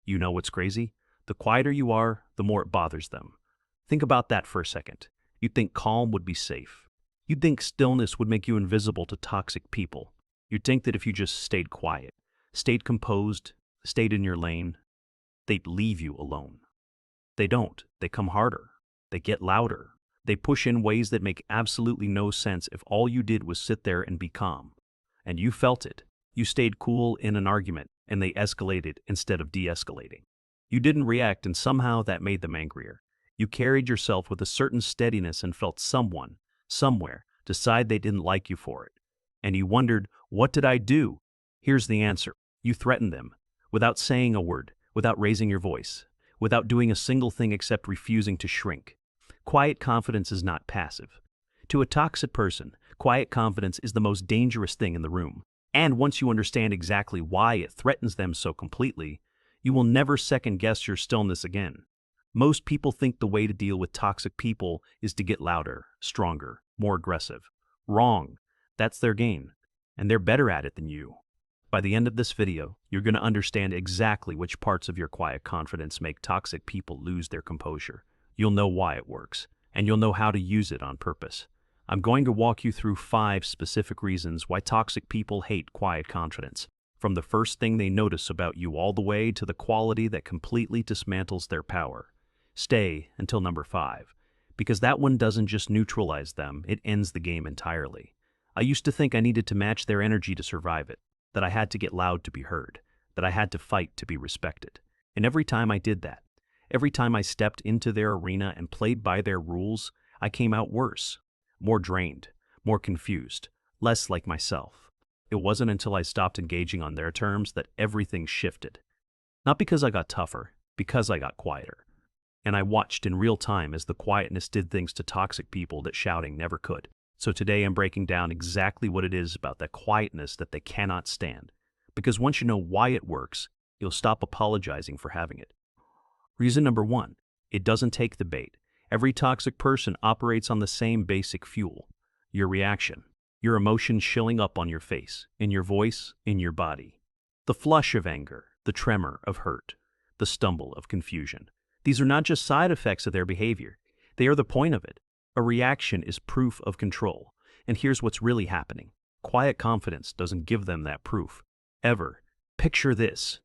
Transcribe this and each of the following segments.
You know what's crazy? The quieter you are, the more it bothers them. Think about that for a second. You'd think calm would be safe. You'd think stillness would make you invisible to toxic people. You'd think that if you just stayed quiet, stayed composed, stayed in your lane, they'd leave you alone. They don't. They come harder. They get louder. They push in ways that make absolutely no sense if all you did was sit there and be calm. And you felt it. You stayed cool in an argument, and they escalated instead of de-escalating. You didn't react, and somehow that made them angrier. You carried yourself with a certain steadiness and felt someone, somewhere, decide they didn't like you for it. And you wondered, what did I do? Here's the answer. You threatened them, without saying a word, without raising your voice, without doing a single thing except refusing to shrink. Quiet confidence is not passive. To a toxic person, quiet confidence is the most dangerous thing in the room. And once you understand exactly why it threatens them so completely, you will never second-guess your stillness again. Most people think the way to deal with toxic people is to get louder, stronger, more aggressive. Wrong. That's their game, and they're better at it than you. By the end of this video, you're going to understand exactly which parts of your quiet confidence make toxic people lose their composure. You'll know why it works, and you'll know how to use it on purpose. I'm going to walk you through 5 specific reasons why toxic people hate quiet confidence, from the first thing they notice about you all the way to the quality that completely dismantles their power. Stay until number 5, because that one doesn't just neutralize them, it ends the game entirely. I used to think I needed to match their energy to survive it, that I had to get loud to be heard, that I had to fight to be respected. And every time I did that, every time I stepped into their arena and played by their rules, I came out worse, more drained, more confused, less like myself. It wasn't until I stopped engaging on their terms that everything shifted. Not because I got tougher, because I got quieter. And I watched in real time as the quietness did things to toxic people that shouting never could. So today I'm breaking down exactly what it is about that quietness that they cannot stand. Because once you know why it works, you'll stop apologizing for having it. Reason number 1, it doesn't take the bait. Every toxic person operates on the same basic fuel, your reaction, your emotions shilling up on your face, in your voice, in your body. The flush of anger, the tremor of hurt, the stumble of confusion. These are not just side effects of their behavior. They are the point of it. A reaction is proof of control. And here's what's really happening. Quiet confidence doesn't give them that proof. Ever. Picture this.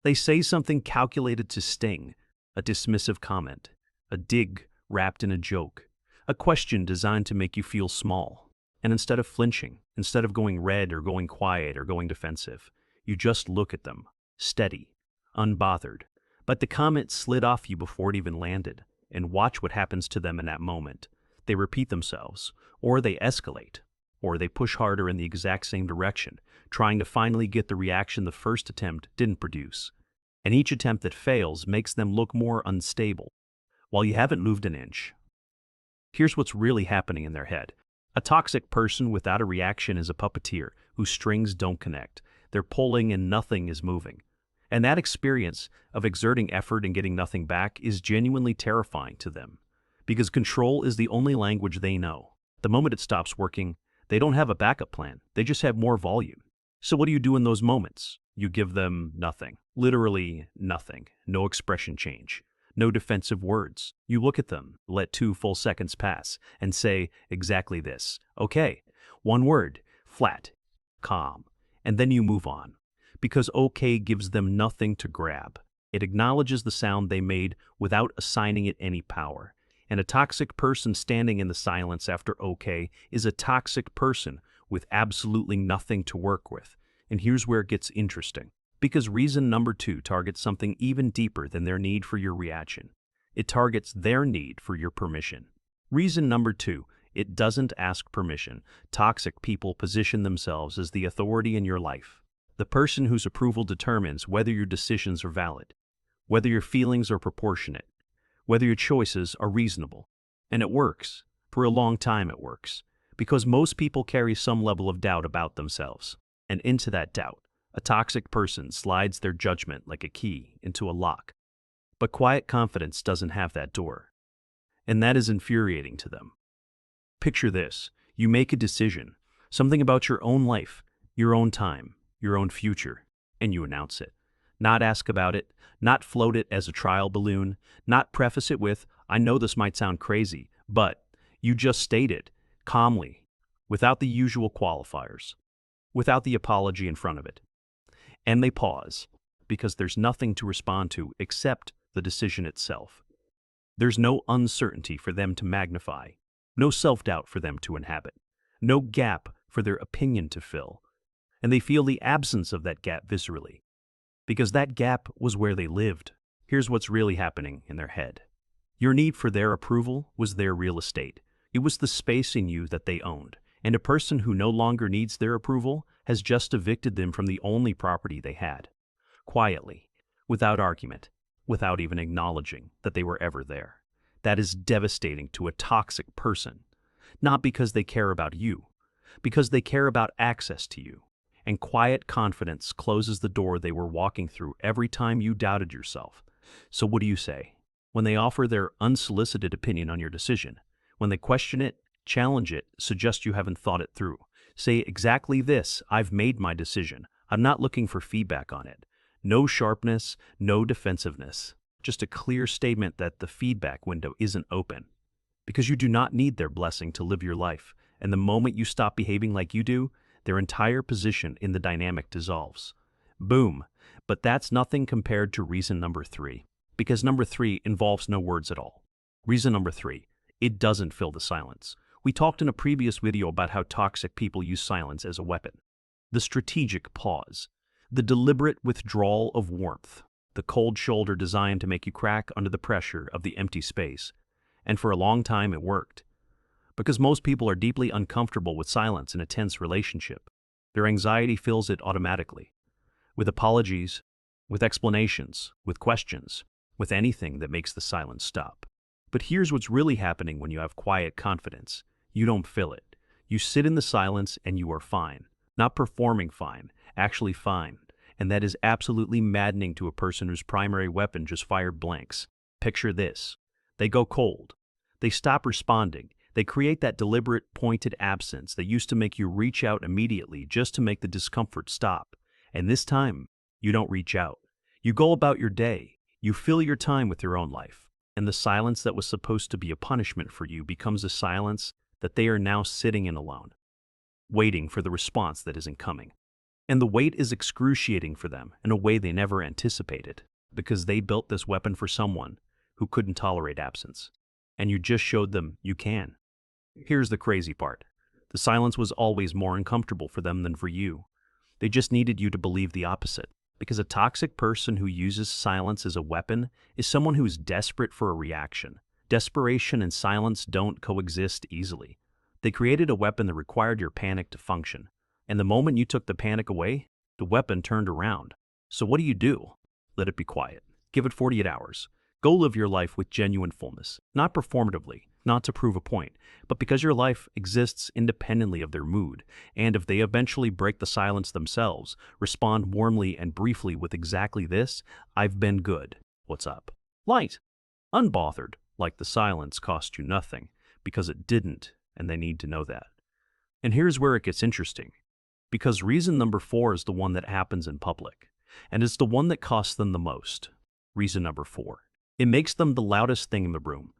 They say something calculated to sting, a dismissive comment, a dig wrapped in a joke, a question designed to make you feel small. And instead of flinching, instead of going red or going quiet or going defensive, you just look at them, steady, unbothered. But the comment slid off you before it even landed, and watch what happens to them in that moment. They repeat themselves, or they escalate, or they push harder in the exact same direction, trying to finally get the reaction the first attempt didn't produce. And each attempt that fails makes them look more unstable, while you haven't moved an inch. Here's what's really happening in their head. A toxic person without a reaction is a puppeteer whose strings don't connect. They're pulling and nothing is moving. And that experience of exerting effort and getting nothing back is genuinely terrifying to them, because control is the only language they know. The moment it stops working, they don't have a backup plan. They just have more volume. So what do you do in those moments? You give them nothing. Literally nothing. No expression change. No defensive words. You look at them, let 2 full seconds pass, and say exactly this. Okay. 1 word. Flat. Calm. And then you move on. Because okay gives them nothing to grab. It acknowledges the sound they made without assigning it any power. And a toxic person standing in the silence after okay is a toxic person with absolutely nothing to work with. And here's where it gets interesting. Because reason number 2 targets something even deeper than their need for your reaction. It targets their need for your permission. Reason number 2, it doesn't ask permission. Toxic people position themselves as the authority in your life. The person whose approval determines whether your decisions are valid, whether your feelings are proportionate, whether your choices are reasonable. And it works. For a long time it works. Because most people carry some level of doubt about themselves. And into that doubt, a toxic person slides their judgment like a key into a lock. But quiet confidence doesn't have that door. And that is infuriating to them. Picture this. You make a decision, something about your own life, your own time, your own future, and you announce it. Not ask about it, not float it as a trial balloon, not preface it with, I know this might sound crazy, but you just state it calmly, without the usual qualifiers, without the apology in front of it. And they pause, because there's nothing to respond to except the decision itself. There's no uncertainty for them to magnify, no self-doubt for them to inhabit, no gap for their opinion to fill. And they feel the absence of that gap viscerally, because that gap was where they lived. Here's what's really happening in their head. Your need for their approval was their real estate. It was the space in you that they owned. And a person who no longer needs their approval has just evicted them from the only property they had. Quietly, without argument, without even acknowledging that they were ever there. That is devastating to a toxic person. Not because they care about you, because they care about access to you. And quiet confidence closes the door they were walking through every time you doubted yourself. So what do you say? When they offer their unsolicited opinion on your decision, when they question it, challenge it, suggest you haven't thought it through. Say exactly this: I've made my decision. I'm not looking for feedback on it. No sharpness, no defensiveness. Just a clear statement that the feedback window isn't open. Because you do not need their blessing to live your life. And the moment you stop behaving like you do, their entire position in the dynamic dissolves. Boom. But that's nothing compared to reason number 3. Because number 3 involves no words at all. Reason number 3, it doesn't fill the silence. We talked in a previous video about how toxic people use silence as a weapon. The strategic pause, the deliberate withdrawal of warmth, the cold shoulder designed to make you crack under the pressure of the empty space. And for a long time it worked. Because most people are deeply uncomfortable with silence in a tense relationship. Their anxiety fills it automatically. With apologies, with explanations, with questions, with anything that makes the silence stop. But here's what's really happening when you have quiet confidence. You don't fill it. You sit in the silence and you are fine. Not performing fine, actually fine. And that is absolutely maddening to a person whose primary weapon just fired blanks. Picture this. They go cold. They stop responding. They create that deliberate, pointed absence that used to make you reach out immediately just to make the discomfort stop. And this time, you don't reach out. You go about your day. You fill your time with your own life. And the silence that was supposed to be a punishment for you becomes a silence that they are now sitting in alone, waiting for the response that isn't coming. And the wait is excruciating for them in a way they never anticipated, because they built this weapon for someone who couldn't tolerate absence. And you just showed them you can. Here's the crazy part. The silence was always more uncomfortable for them than for you. They just needed you to believe the opposite. Because a toxic person who uses silence as a weapon is someone who is desperate for a reaction. Desperation and silence don't coexist easily. They created a weapon that required your panic to function. And the moment you took the panic away, the weapon turned around. So what do? Let it be quiet. Give it 48 hours. Go live your life with genuine fullness, not performatively, not to prove a point, but because your life exists independently of their mood, and if they eventually break the silence themselves, respond warmly and briefly with exactly this: I've been good. What's up? Light. Unbothered, like the silence cost you nothing, because it didn't, and they need to know that. And here's where it gets interesting. Because reason number 4 is the one that happens in public, and it's the one that costs them the most. Reason number 4. It makes them the loudest thing in the room.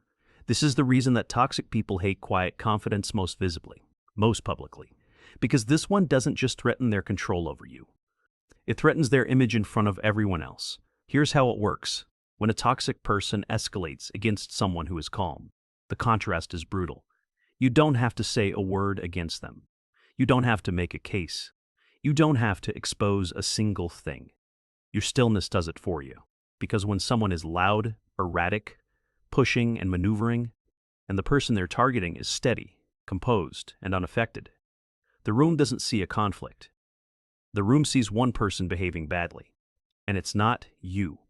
This is the reason that toxic people hate quiet confidence most visibly, most publicly. Because this one doesn't just threaten their control over you. It threatens their image in front of everyone else. Here's how it works. When a toxic person escalates against someone who is calm, the contrast is brutal. You don't have to say a word against them. You don't have to make a case. You don't have to expose a single thing. Your stillness does it for you. Because when someone is loud, erratic, pushing and maneuvering, and the person they're targeting is steady, composed, and unaffected, the room doesn't see a conflict. The room sees one person behaving badly, and it's not you.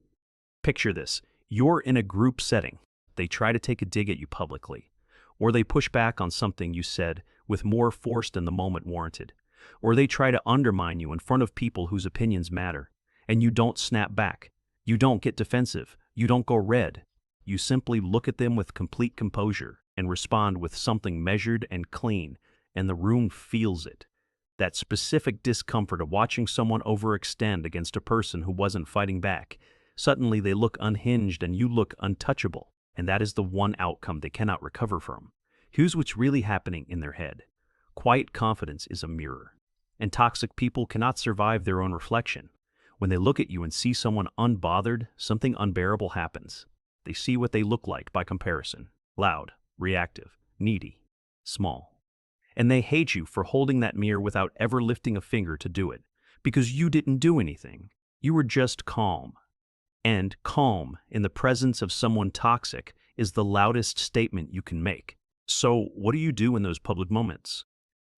Picture this. You're in a group setting. They try to take a dig at you publicly, or they push back on something you said with more force than the moment warranted, or they try to undermine you in front of people whose opinions matter, and you don't snap back. You don't get defensive. You don't go red. You simply look at them with complete composure and respond with something measured and clean, and the room feels it. that specific discomfort of watching someone overextend against a person who wasn't fighting back. Suddenly they look unhinged and you look untouchable, and that is the one outcome they cannot recover from. Here's what's really happening in their head. Quiet confidence is a mirror, and toxic people cannot survive their own reflection. When they look at you and see someone unbothered, something unbearable happens. They see what they look like by comparison: loud, reactive, needy, small. And they hate you for holding that mirror without ever lifting a finger to do it, because you didn't do anything. You were just calm. And calm in the presence of someone toxic is the loudest statement you can make. So what do you do in those public moments?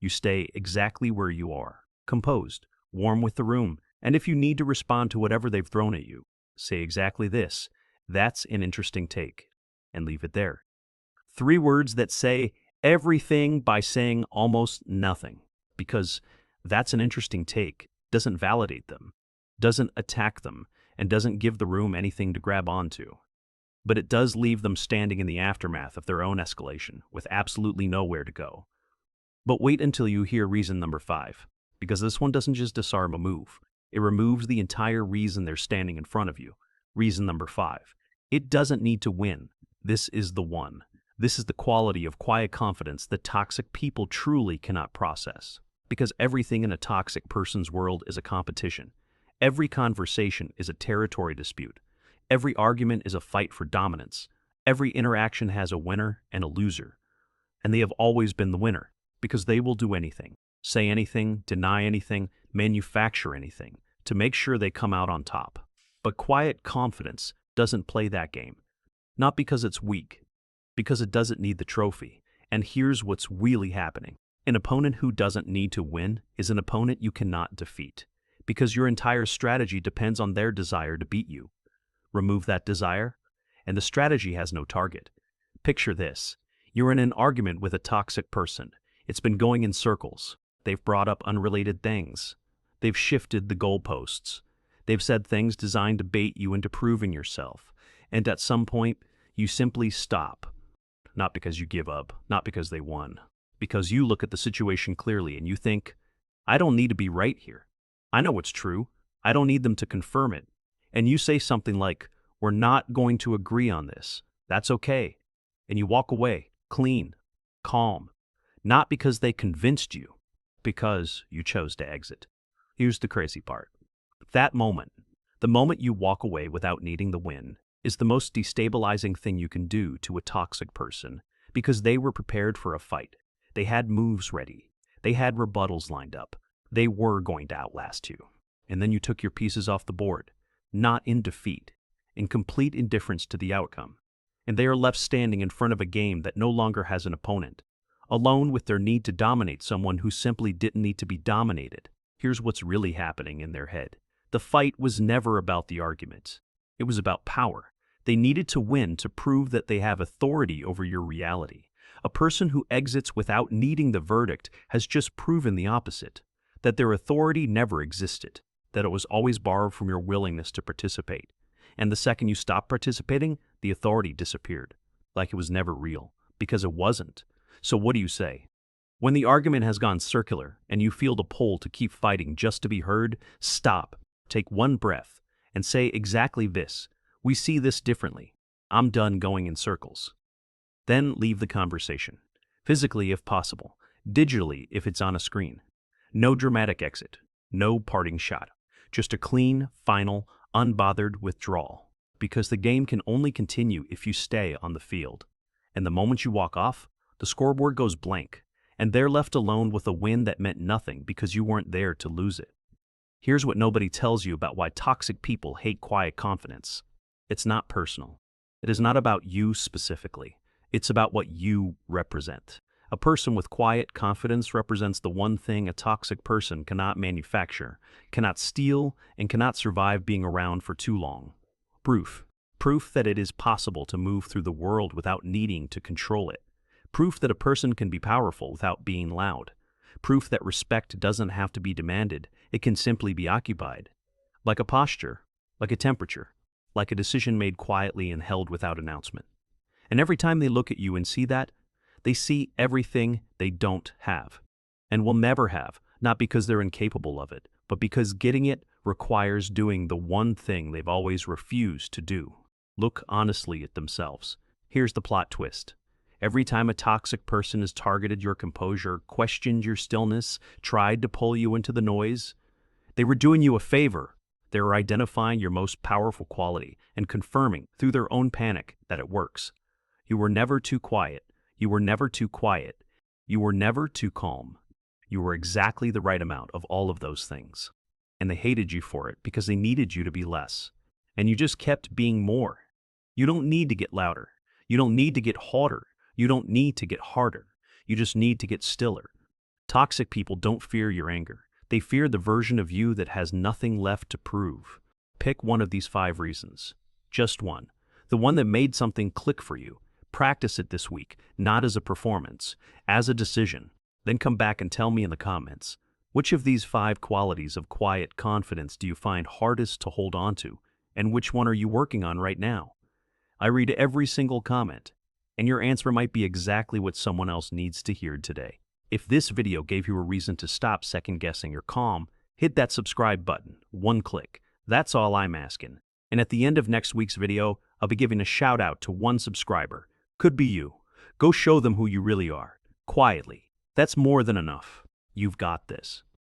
You stay exactly where you are, composed, warm with the room, and if you need to respond to whatever they've thrown at you, say exactly this: "That's an interesting take," and leave it there. 3 words that say everything by saying almost nothing, because "that's an interesting take" doesn't validate them, doesn't attack them, and doesn't give the room anything to grab onto. But it does leave them standing in the aftermath of their own escalation, with absolutely nowhere to go. But wait until you hear reason number 5, because this one doesn't just disarm a move, it removes the entire reason they're standing in front of you. Reason number 5. It doesn't need to win. This is the one. This is the quality of quiet confidence that toxic people truly cannot process. Because everything in a toxic person's world is a competition. Every conversation is a territory dispute. Every argument is a fight for dominance. Every interaction has a winner and a loser. And they have always been the winner, because they will do anything, say anything, deny anything, manufacture anything, to make sure they come out on top. But quiet confidence doesn't play that game. Not because it's weak, because it doesn't need the trophy. And here's what's really happening. An opponent who doesn't need to win is an opponent you cannot defeat, because your entire strategy depends on their desire to beat you. Remove that desire, and the strategy has no target. Picture this. You're in an argument with a toxic person. It's been going in circles. They've brought up unrelated things. They've shifted the goalposts. They've said things designed to bait you into proving yourself. And at some point, you simply stop. Not because you give up, not because they won. Because you look at the situation clearly and you think, I don't need to be right here. I know what's true. I don't need them to confirm it. And you say something like, we're not going to agree on this. That's okay. And you walk away, clean, calm. Not because they convinced you, because you chose to exit. Here's the crazy part. That moment, the moment you walk away without needing the win, is the most destabilizing thing you can do to a toxic person, because they were prepared for a fight. They had moves ready. They had rebuttals lined up. They were going to outlast you. And then you took your pieces off the board, not in defeat, in complete indifference to the outcome. And they are left standing in front of a game that no longer has an opponent, alone with their need to dominate someone who simply didn't need to be dominated. Here's what's really happening in their head. The fight was never about the argument. It was about power. They needed to win to prove that they have authority over your reality. A person who exits without needing the verdict has just proven the opposite, that their authority never existed, that it was always borrowed from your willingness to participate. And the second you stopped participating, the authority disappeared, like it was never real, because it wasn't. So what do you say? When the argument has gone circular and you feel the pull to keep fighting just to be heard, stop, take one breath, and say exactly this: we see this differently. I'm done going in circles. Then leave the conversation, physically if possible, digitally if it's on a screen. No dramatic exit, no parting shot, just a clean, final, unbothered withdrawal. Because the game can only continue if you stay on the field. And the moment you walk off, the scoreboard goes blank, and they're left alone with a win that meant nothing because you weren't there to lose it. Here's what nobody tells you about why toxic people hate quiet confidence. It's not personal. It is not about you specifically. It's about what you represent. A person with quiet confidence represents the one thing a toxic person cannot manufacture, cannot steal, and cannot survive being around for too long. Proof. Proof that it is possible to move through the world without needing to control it. Proof that a person can be powerful without being loud. Proof that respect doesn't have to be demanded, it can simply be occupied. Like a posture, like a temperature, like a decision made quietly and held without announcement. And every time they look at you and see that, they see everything they don't have, and will never have, not because they're incapable of it, but because getting it requires doing the one thing they've always refused to do. Look honestly at themselves. Here's the plot twist. Every time a toxic person has targeted your composure, questioned your stillness, tried to pull you into the noise, they were doing you a favor. They were identifying your most powerful quality and confirming through their own panic that it works. You were never too quiet. You were never too quiet. You were never too calm. You were exactly the right amount of all of those things. And they hated you for it because they needed you to be less. And you just kept being more. You don't need to get louder. You don't need to get hotter. You don't need to get harder. You just need to get stiller. Toxic people don't fear your anger. They fear the version of you that has nothing left to prove. Pick one of these 5 reasons. Just one. The one that made something click for you. Practice it this week, not as a performance, as a decision. Then come back and tell me in the comments, which of these 5 qualities of quiet confidence do you find hardest to hold on to, and which one are you working on right now? I read every single comment, and your answer might be exactly what someone else needs to hear today. If this video gave you a reason to stop second-guessing your calm, hit that subscribe button, one click. That's all I'm asking. And at the end of next week's video, I'll be giving a shout out to one subscriber. Could be you. Go show them who you really are. Quietly. That's more than enough. You've got this.